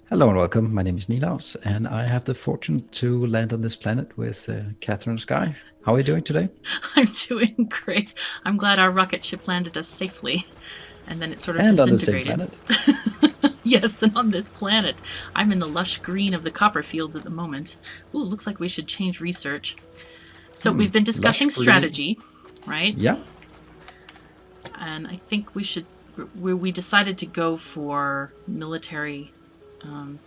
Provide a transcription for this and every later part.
Hello and welcome. My name is Nilaus, and I have the fortune to land on this planet with KatherineOfSky. How are you doing today? I'm doing great. I'm glad our rocket ship landed us safely. And then it sort of And on the same disintegrated. planet. Yes, and on this planet. I'm in the lush green of the copper fields at the moment. Ooh, looks like we should change research. So we've been discussing lush green. strategy, right? Yeah. And I think we decided to go for military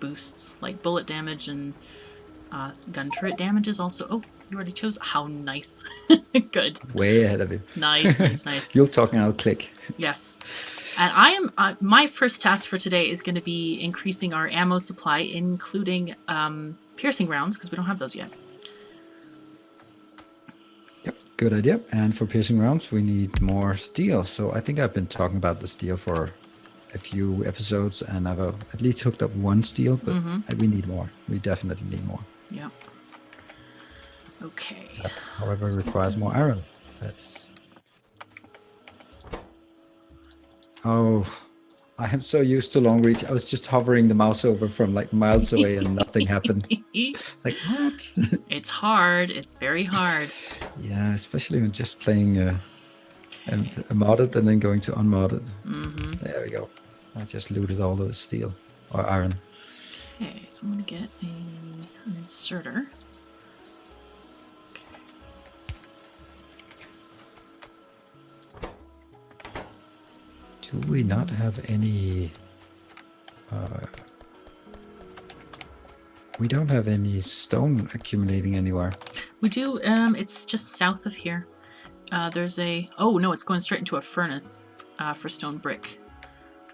boosts, like bullet damage and gun turret damage is also... Oh, you already chose? How nice. Good. Way ahead of you. Nice, nice, nice. You'll talk and I'll click. Yes. And I am... my first task for today is going to be increasing our ammo supply, including piercing rounds, because we don't have those yet. Yep, good idea. And for piercing rounds, we need more steel. So I think I've been talking about the steel for a few episodes, and I've at least hooked up one steel, but we need more. We definitely need more. Yeah. Okay. That, however, requires more iron. That's... Oh, I am so used to long reach. I was just hovering the mouse over from like miles away and nothing happened. Like, what? It's hard. It's very hard. Yeah, especially when just playing a modded and then going to unmodded. There we go. I just looted all the steel or iron. Okay, so I'm going to get an inserter. Do we not have any... we don't have any stone accumulating anywhere. We do. It's just south of here. There's a... Oh, no, it's going straight into a furnace for stone brick.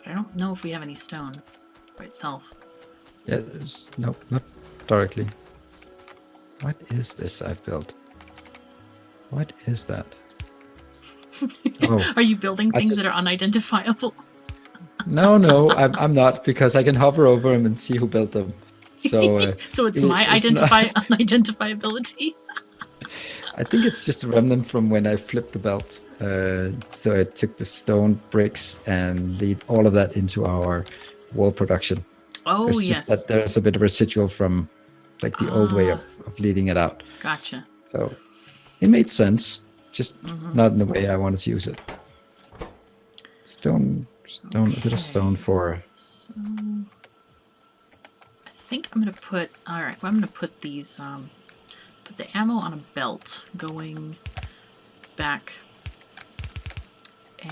But I don't know if we have any stone by itself. Yeah, nope, not directly. What is this I've built? What is that? Oh. Are you building things that are unidentifiable? No, I'm not, because I can hover over them and see who built them. So, so it's my unidentifiability. I think it's just a remnant from when I flipped the belt. So I took the stone bricks and lead all of that into our wall production. Oh, it's yes. Just that there's a bit of residual from like the old way of leading it out. Gotcha. So it made sense, just not in the way I wanted to use it. Stone, okay. A bit of stone for... So I think I'm going to put... All right, well, I'm going to put these... put the ammo on a belt going back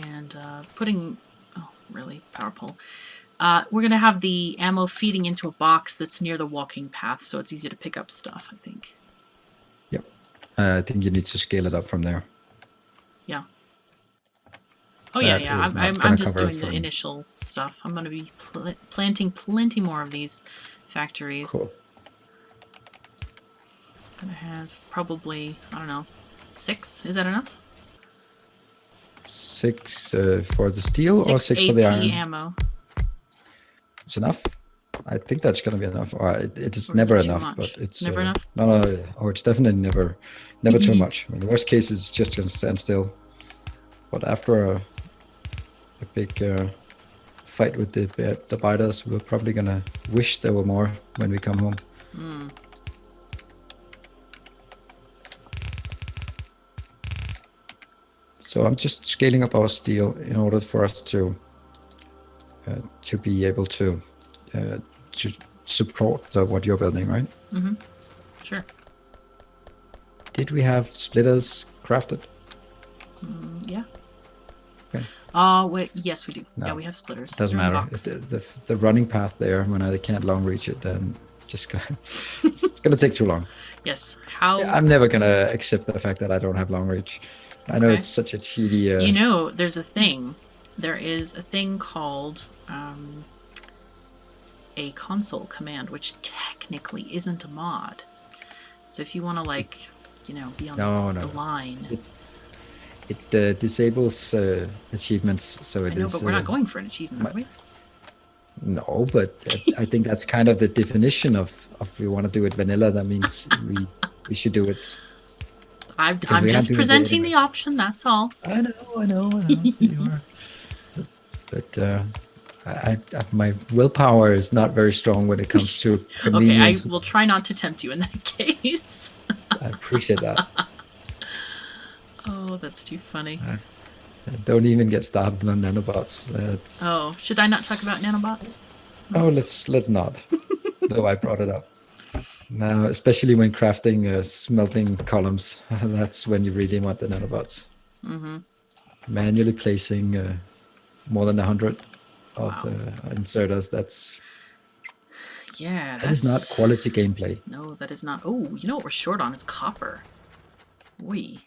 and putting... Oh, really? Power pole. We're going to have the ammo feeding into a box that's near the walking path, so it's easy to pick up stuff, I think. Yep. I think you need to scale it up from there. Yeah. Oh, yeah. I'm just doing the initial stuff. I'm going to be planting plenty more of these factories. Cool. I'm going to have probably, I don't know, 6? Is that enough? 6 for the steel or 6 for the iron? ammo. It's enough. I think that's going to be enough. Or it's never enough, but it's never enough. No. Or it's definitely never too much. I mean, the worst case is it's just going to stand still. But after a big fight with the biters, we're probably going to wish there were more when we come home. So I'm just scaling up our steel in order for us to be able to support what you're building, right? Sure. Did we have splitters crafted? Yeah. Okay. Wait, yes, we do. No, yeah, we have splitters. Doesn't matter. The running path there, when I can't long reach it, then it's gonna take too long. Yes. How? Yeah, I'm never gonna accept the fact that I don't have long reach. I know it's such a cheaty... You know, there's a thing. There is a thing called a console command, which technically isn't a mod. So if you want to, like, you know, be on the line... It disables achievements, so it is... I know, but we're not going for an achievement, are we? No, but I think that's kind of the definition of we want to do it vanilla. That means we should do it. I'm just presenting the option, that's all. I know. You are. But My willpower is not very strong when it comes to Okay, I convenience. will try not to tempt you in that case. I appreciate that. Oh, that's too funny. Don't even get started on nanobots. Oh, should I not talk about nanobots? Oh, let's not. Though I brought it up. Now, especially when crafting smelting columns, that's when you really want the nanobots. Mm-hmm. Manually placing more than 100 of Wow. inserters. That Yeah, is not quality gameplay. No, that is not. Oh, you know what we're short on is copper. Oi.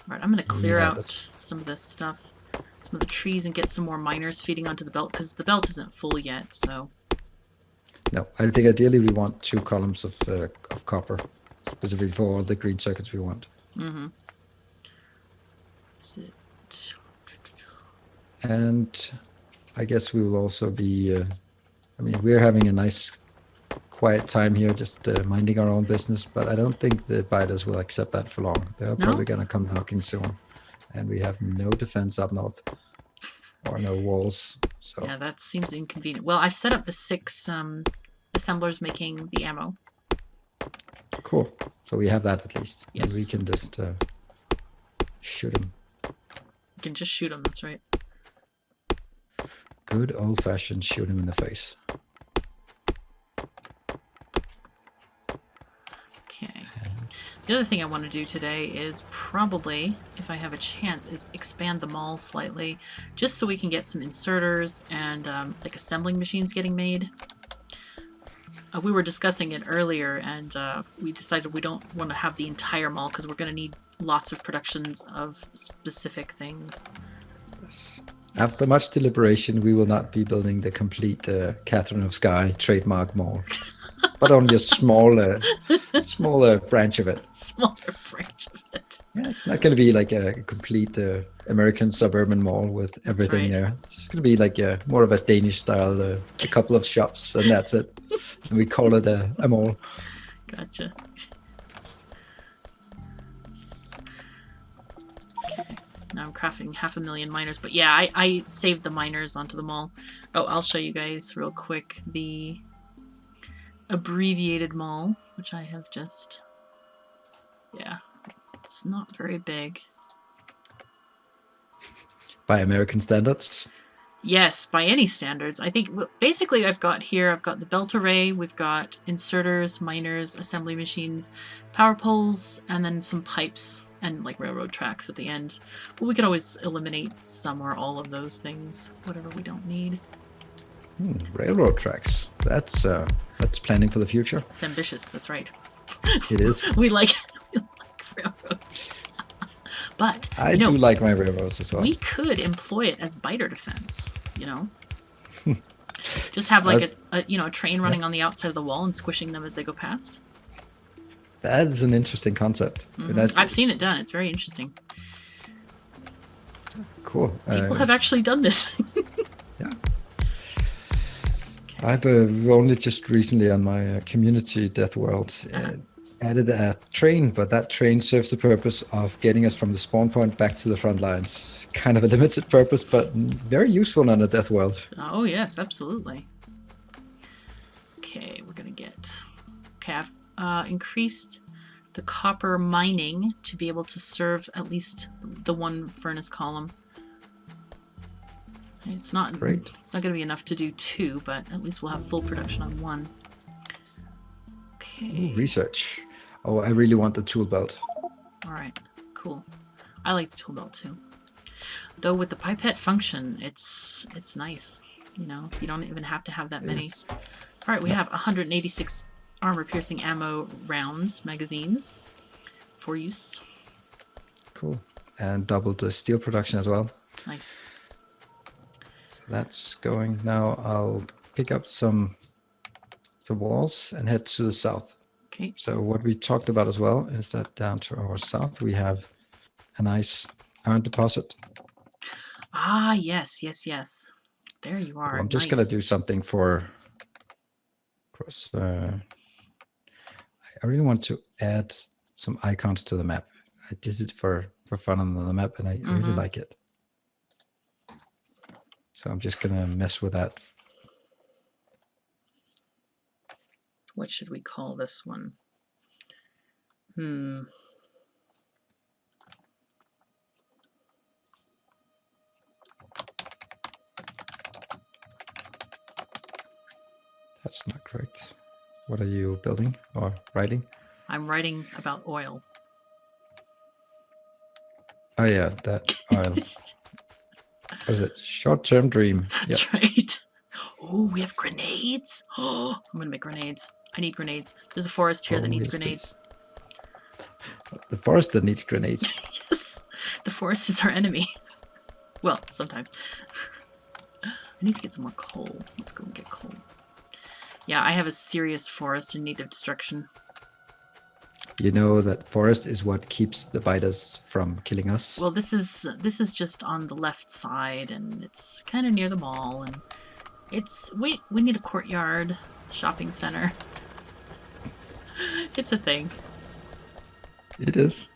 Alright, I'm going to clear out some of this stuff, some of the trees, and get some more miners feeding onto the belt, because the belt isn't full yet, so... No, I think ideally we want 2 columns of copper, specifically for all the green circuits we want. Mm-hmm. That's it. And I guess we will also be... I mean, we're having a nice quiet time here, just minding our own business, but I don't think the biters will accept that for long. They're probably going to come knocking soon. And we have no defense up north, or no walls. So yeah, that seems inconvenient. Well, I set up the 6 assemblers making the ammo. Cool. So we have that at least. Yes. And we can just shoot them. You can just shoot them, that's right. Good old-fashioned shoot him in the face. Okay. The other thing I want to do today is probably, if I have a chance, is expand the mall slightly, just so we can get some inserters and like assembling machines getting made. We were discussing it earlier, and we decided we don't want to have the entire mall because we're going to need lots of productions of specific things. Yes. After much deliberation, we will not be building the complete KatherineOfSky trademark mall, but only a smaller branch of it. Smaller branch of it. Yeah, it's not going to be like a complete American suburban mall with everything there. It's just going to be like more of a Danish style, a couple of shops, and that's it. And we call it a mall. Gotcha. Okay. Now I'm crafting 500,000 miners, but yeah, I saved the miners onto the mall. Oh, I'll show you guys real quick the abbreviated mall, which I have just... Yeah, it's not very big. By American standards? Yes, by any standards. I think basically I've got the belt array, we've got inserters, miners, assembly machines, power poles, and then some pipes and like railroad tracks at the end. But we could always eliminate some or all of those things, whatever we don't need. Railroad tracks. That's planning for the future. It's ambitious, that's right. It is. we like railroads. But I do like my railroads as well. We could employ it as biter defense, you know? Just have like a train running on the outside of the wall and squishing them as they go past. That is an interesting concept. Mm-hmm. I've seen it done. It's very interesting. Cool. People have actually done this. Yeah. I've only just recently on my community Death World added a train, but that train serves the purpose of getting us from the spawn point back to the front lines. Kind of a limited purpose, but very useful on a Death World. Oh yes, absolutely. Okay, we're gonna get... Okay, I've increased the copper mining to be able to serve at least the 1 furnace column. It's not Great. It's not going to be enough to do 2, but at least we'll have full production on 1. Okay. Ooh, research. Oh, I really want the tool belt. All right, cool. I like the tool belt too. Though with the pipette function, it's nice. You know, you don't even have to have that many. All right, we have 186 armor-piercing ammo rounds, magazines, for use. Cool. And doubled the steel production as well. Nice. That's going. Now I'll pick up some walls and head to the south. Okay. So what we talked about as well is that down to our south we have a nice iron deposit. Ah, yes, yes, yes. There you are. Well, I'm just going to do something for... I really want to add some icons to the map. I did it for fun on the map, and I really like it. So I'm just gonna mess with that. What should we call this one? That's not correct. What are you building or writing? I'm writing about oil. Oh yeah, that oil. What is it? Short-term dream. That's right. Oh, we have grenades. Oh, I'm gonna make grenades. I need grenades. There's a forest here that needs yes, grenades. Please. The forest that needs grenades. Yes, the forest is our enemy. Well, sometimes. I need to get some more coal. Let's go and get coal. Yeah, I have a serious forest in need of destruction. You know that forest is what keeps the biters from killing us. Well, this is just on the left side, and it's kind of near the mall, and it's we need a courtyard, shopping center. It's a thing. It is.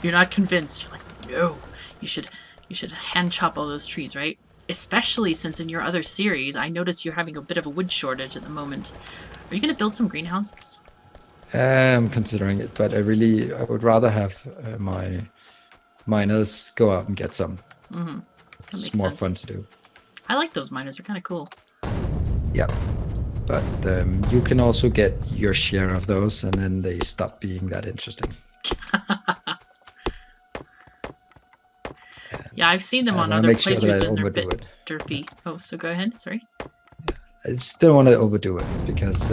You're not convinced. You're like, no. You should hand chop all those trees, right? Especially since in your other series, I notice you're having a bit of a wood shortage at the moment. Are you going to build some greenhouses? I'm considering it, but I would rather have my miners go out and get some. Mm-hmm. It's more fun to do. I like those miners. They're kind of cool. Yeah, but you can also get your share of those, and then they stop being that interesting. Yeah, I've seen them on other playthroughs and they're a bit it. derpy. Oh, so go ahead. Sorry. I still want to overdo it because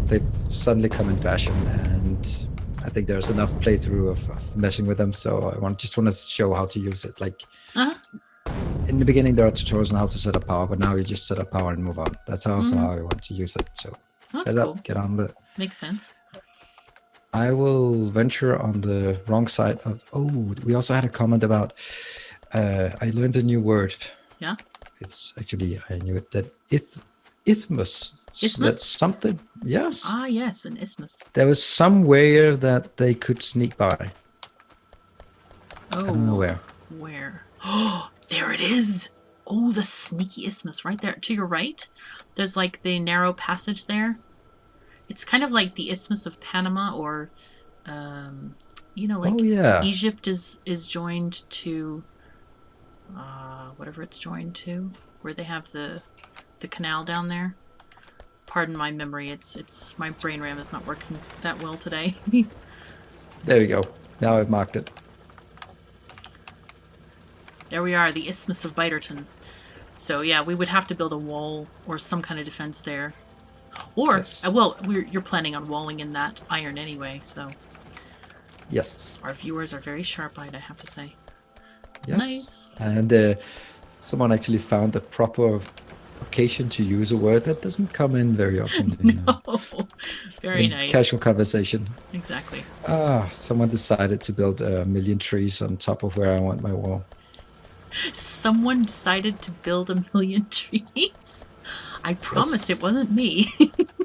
they've suddenly come in fashion, and I think there's enough playthrough of messing with them. So I just want to show how to use it. Like in the beginning, there are tutorials on how to set up power, but now you just set up power and move on. That's also how I want to use it. So that's cool. Get on with it. Makes sense. I will venture on the wrong side of. Oh, we also had a comment about. I learned a new word. Yeah. It's actually I knew it that isthmus. Isthmus? That's something. Yes. Ah, yes, an isthmus. There was somewhere that they could sneak by. Oh. I don't know where. Where? Oh, there it is. Oh, the sneaky isthmus right there to your right. There's like the narrow passage there. It's kind of like the Isthmus of Panama, or you know, like Egypt is joined to whatever it's joined to, where they have the canal down there. Pardon my memory, it's my brain RAM is not working that well today. There you go. Now I've marked it. There we are, the Isthmus of Biterton. So yeah, we would have to build a wall or some kind of defense there. Or, well, you're planning on walling in that iron anyway, so... Yes. Our viewers are very sharp-eyed, I have to say. Yes. Nice. And someone actually found a proper occasion to use a word that doesn't come in very often. No. Very nice. Casual conversation. Exactly. Someone decided to build 1,000,000 trees on top of where I want my wall. Someone decided to build 1,000,000 trees? I promise it wasn't me.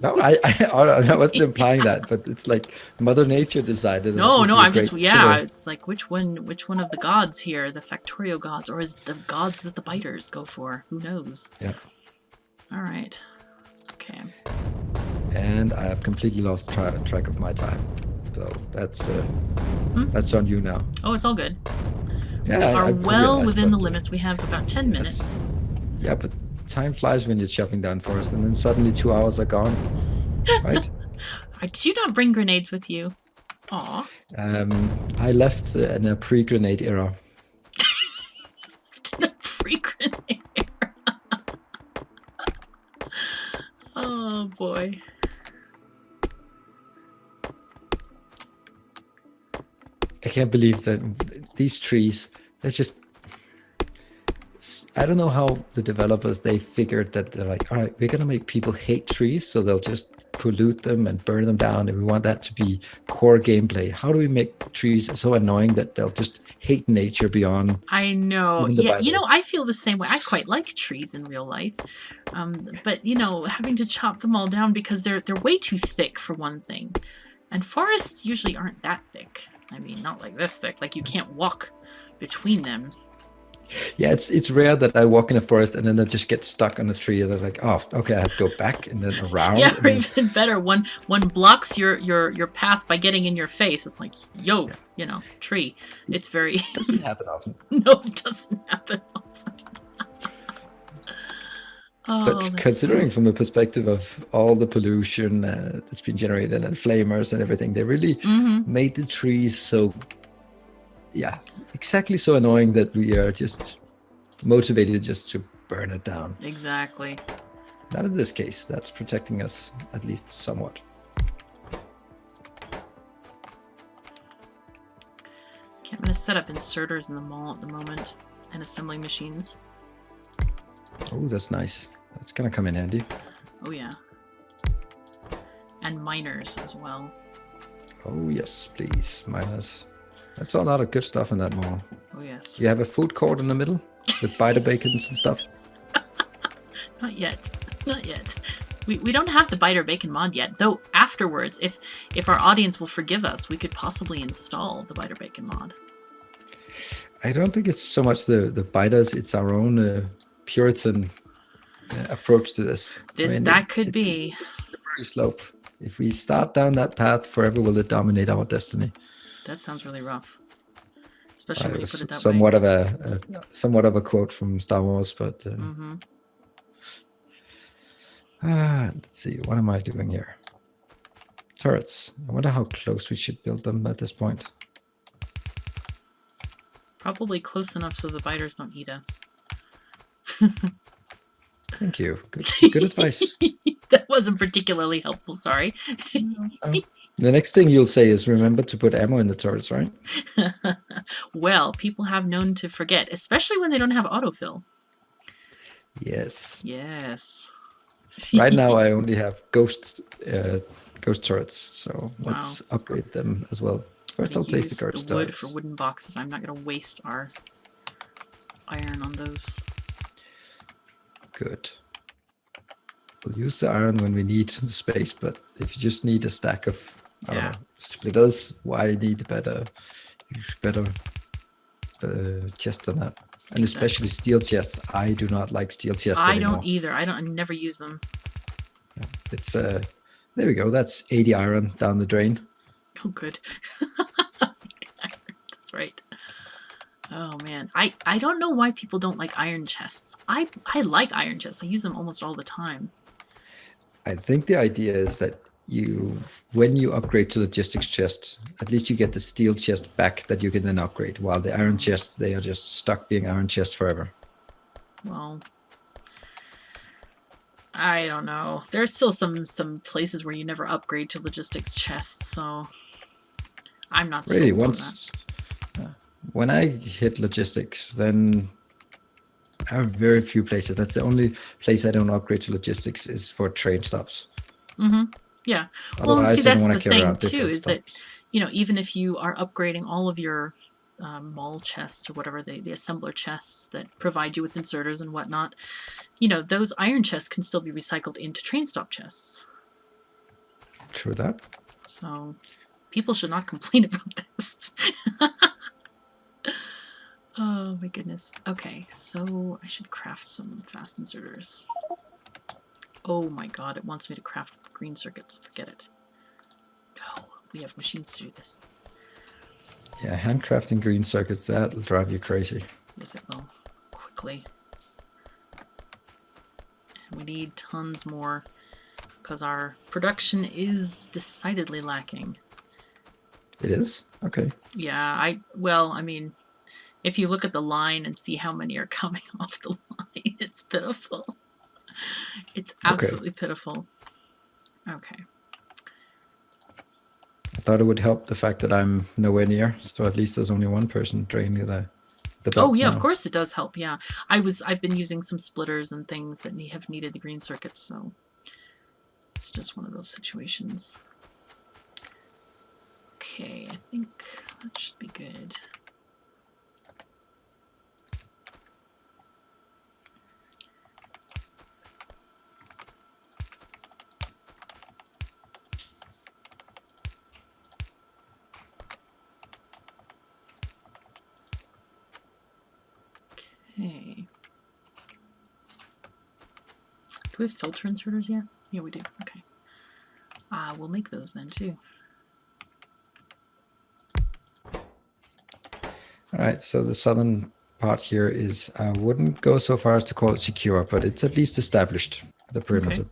No, I wasn't implying that, but it's like Mother Nature decided. No, I'm just it's like which one of the gods here, the Factorio gods, or is it the gods that the biters go for? Who knows? Yeah. All right. Okay. And I have completely lost track of my time, so that's on you now. Oh, it's all good. Yeah, we are well within the but, limits. We have about 10 minutes. Yeah, but time flies when you're chopping down forest, and then suddenly 2 hours are gone, right? Did you not bring grenades with you? Aw. I left in a pre-grenade era. In a pre-grenade era. Oh boy. I can't believe that these trees, they're just... I don't know how the developers, they figured that they're like, all right, we're going to make people hate trees, so they'll just pollute them and burn them down, and we want that to be core gameplay. How do we make trees so annoying that they'll just hate nature beyond? I know. Yeah, you know, I feel the same way. I quite like trees in real life, but you know, having to chop them all down because they're way too thick for one thing, and forests usually aren't that thick. I mean, not like this thick. Like you can't walk between them. Yeah, it's rare that I walk in a forest and then I just get stuck on a tree and I'm like, oh, okay, I have to go back and then around. Yeah, And or then, even better, one blocks your path by getting in your face. It's like, yo, tree. It's very doesn't happen often. no, it doesn't happen often. Oh, But that's funny. considering from the perspective of all the pollution that's been generated and flamers and everything, they really made the trees so, yeah, exactly so annoying that we are just motivated just to burn it down. Exactly. Not in this case. That's protecting us at least somewhat. Okay, I'm going to set up inserters in the mall at the moment and assembling machines. Oh, that's nice. That's gonna come in handy. Oh yeah. And miners as well. Oh yes, please, miners. That's a lot of good stuff in that mall. Oh yes. You have a food court in the middle with biter bacons and stuff. Not yet. Not yet. We don't have the biter bacon mod yet, though afterwards, if our audience will forgive us, we could possibly install the biter bacon mod. I don't think it's so much the biters, it's our own Puritan approach to this. That could be. It's a slippery slope. If we start down that path, forever will it dominate our destiny. That sounds really rough. Especially when you put it that somewhat way. Somewhat of a quote from Star Wars, but let's see, what am I doing here? Turrets. I wonder how close we should build them at this point. Probably close enough so the biters don't eat us. Thank you. Good advice. That wasn't particularly helpful, sorry. The next thing you'll say is remember to put ammo in the turrets, right? Well, people have known to forget, especially when they don't have autofill. Yes. Yes. Right now I only have ghost turrets, so let's upgrade them as well. First I'll place the ghost wood turrets. for wooden boxes. I'm not going to waste our iron on those. Good. We'll use the iron when we need the space, but if you just need a stack of splitters, why need better chests than that? And especially steel chests. I do not like steel chests anymore. I don't either. I never use them. Yeah, it's there we go. That's 80 iron down the drain. Oh, good. That's right. Oh man, I don't know why people don't like iron chests. I like iron chests. I use them almost all the time. I think the idea is that when you upgrade to logistics chests, at least you get the steel chest back that you can then upgrade. While the iron chests, they are just stuck being iron chests forever. Well, I don't know. There's still some places where you never upgrade to logistics chests, so I'm not really sold on that. When I hit logistics, then I have very few places. That's the only place I don't upgrade to logistics is for train stops. Yeah. Otherwise, well, see, that's the carry thing too, is stops. that, even if you are upgrading all of your mall chests or whatever, the assembler chests that provide you with inserters and whatnot, those iron chests can still be recycled into train stop chests. True that. So people should not complain about this. Oh my goodness. Okay, so I should craft some fast inserters. Oh my god, it wants me to craft green circuits. Forget it. No, we have machines to do this. Yeah, handcrafting green circuits, that'll drive you crazy. Yes, it will. Quickly. And we need tons more, because our production is decidedly lacking. It is? Okay. Yeah, I mean, if you look at the line and see how many are coming off the line, it's pitiful. It's absolutely pitiful. Okay. I thought it would help the fact that I'm nowhere near, so at least there's only one person draining the belts. Oh yeah, now. of course it does help. Yeah, I've been using some splitters and things that have needed the green circuits, so it's just one of those situations. Okay, I think that should be good. we have filter inserters yet? Yeah, we do. Okay. We'll make those then too. All right, so the southern part here is, I wouldn't go so far as to call it secure, but it's at least established, the perimeter. Okay.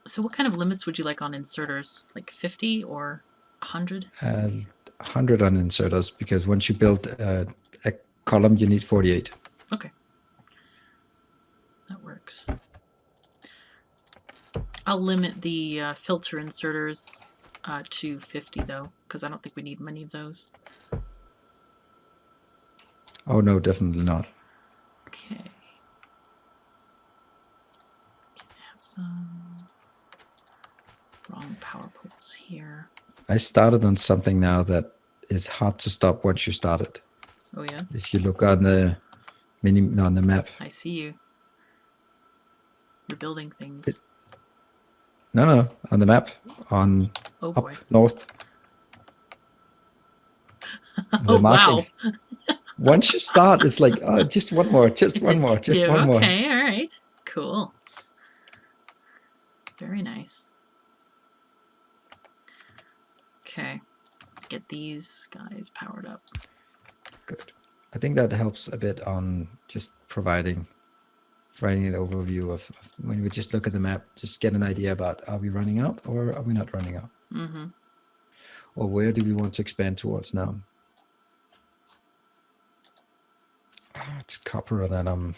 So what kind of limits would you like on inserters? Like 50 or 100? 100 on inserters, because once you build a column, you need 48. Okay. That works. I'll limit the filter inserters to 50 though, because I don't think we need many of those. Oh no, definitely not. Okay. Can have some wrong power poles here. I started on something now that is hard to stop once you start it. Oh yes. If you look on the on the map. I see you. You're building things. No, on the map, on Oh up boy. north. Oh wow. Once you start, it's like, oh, just one more, just It's one more, just one more. Okay, all right. Cool. Very nice. Okay. Get these guys powered up. Good. I think that helps a bit on just providing an overview of when we just look at the map, just get an idea about, are we running out or are we not running out? Mm-hmm. Or where do we want to expand towards now? It's copper that I'm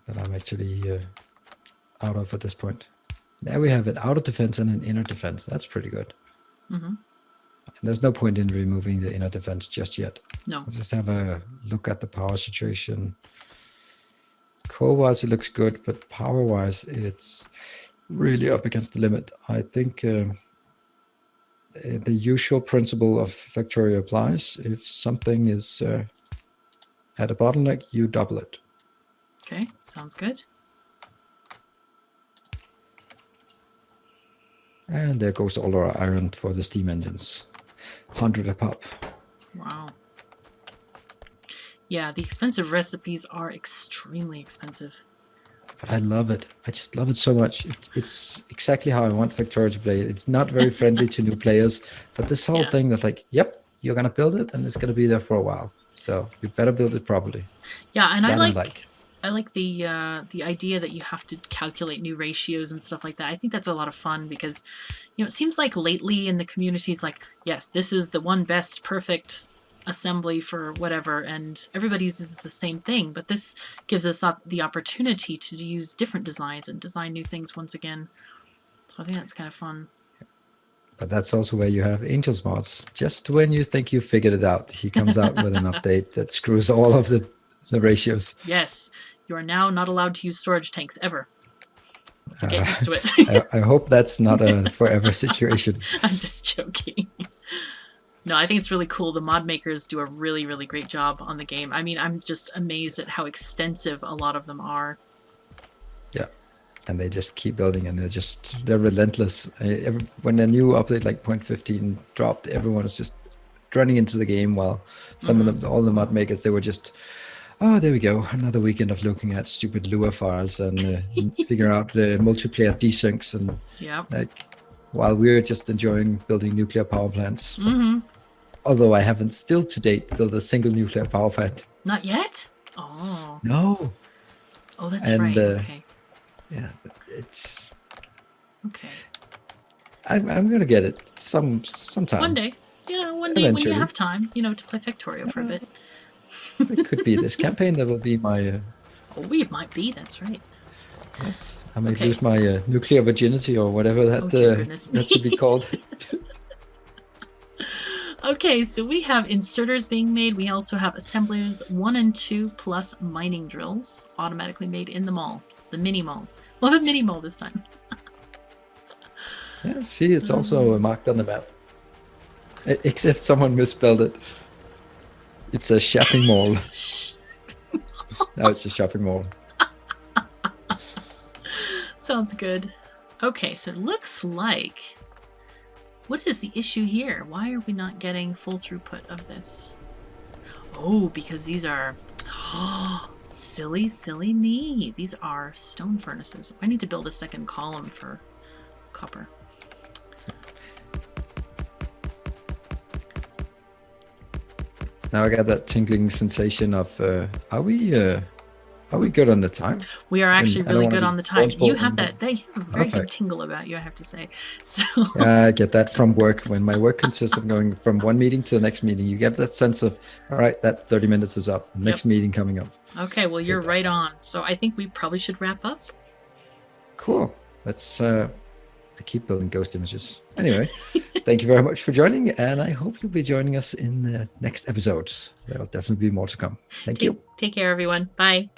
actually out of at this point. There we have it, outer defense and an inner defense. That's pretty good. Mm-hmm. And there's no point in removing the inner defense just yet. No. I'll just have a look at the power situation. Core-wise, it looks good, but power-wise, it's really up against the limit. I think the usual principle of Factorio applies. If something is at a bottleneck, you double it. Okay, sounds good. And there goes all our iron for the steam engines. 100 a pop. Wow. Yeah, the expensive recipes are extremely expensive. But I love it. I just love it so much. It's exactly how I want Factorio to play. It's not very friendly to new players, but this whole thing that's like, yep, you're going to build it and it's going to be there for a while. So you better build it properly. Yeah, and I like the idea that you have to calculate new ratios and stuff like that. I think that's a lot of fun because, you know, it seems like lately in the community, it's like, yes, this is the one best perfect assembly for whatever, and everybody uses the same thing. But this gives us the opportunity to use different designs and design new things once again. So I think that's kind of fun. But that's also where you have Angel's mods. Just when you think you figured it out, he comes out with an update that screws all of the ratios. Yes, you are now not allowed to use storage tanks ever. So get used to it. I hope that's not a forever situation. I'm just joking. No, I think it's really cool. The mod makers do a really, really great job on the game. I mean, I'm just amazed at how extensive a lot of them are. Yeah, and they just keep building, and they're relentless. When a new update like 0.15 dropped, everyone was just running into the game, while some of them, all the mod makers, they were just, oh, there we go, another weekend of looking at stupid Lua files and figuring out the multiplayer desyncs, and like, while we're just enjoying building nuclear power plants. Mm-hmm. Although I haven't still to date built a single nuclear power plant. Not yet? Oh. No. Oh, that's right. Okay. Yeah, it's... Okay. I'm going to get it sometime. One day. You know, one day Eventually. when you have time, you know, to play Factorio for a bit. It could be this campaign that will be my... Oh, it might be, that's right. Yes, I might lose my nuclear virginity or whatever that should be called. Okay, so we have inserters being made. We also have assemblers 1 and 2 plus mining drills automatically made in the mall. The mini mall. We'll have a mini mall this time. Yeah, see, it's also marked on the map. Except someone misspelled it. It's a shopping mall. Now it's a shopping mall. Sounds good. Okay, so it looks like... What is the issue here? Why are we not getting full throughput of this? Oh, because these are... Silly, silly me. These are stone furnaces. I need to build a second column for copper. Now I got that tingling sensation of, are we good on the time? We are actually really good on the time. You have that. they have a very good Perfect. tingle about you, I have to say. So I get that from work. When my work consists of going from one meeting to the next meeting, you get that sense of, all right, that 30 minutes is up. Next meeting coming up. Okay, well, you're right on. So I think we probably should wrap up. Cool. Let's keep building ghost images. Anyway, thank you very much for joining, and I hope you'll be joining us in the next episode. There'll definitely be more to come. Thank you. Take care, everyone. Bye.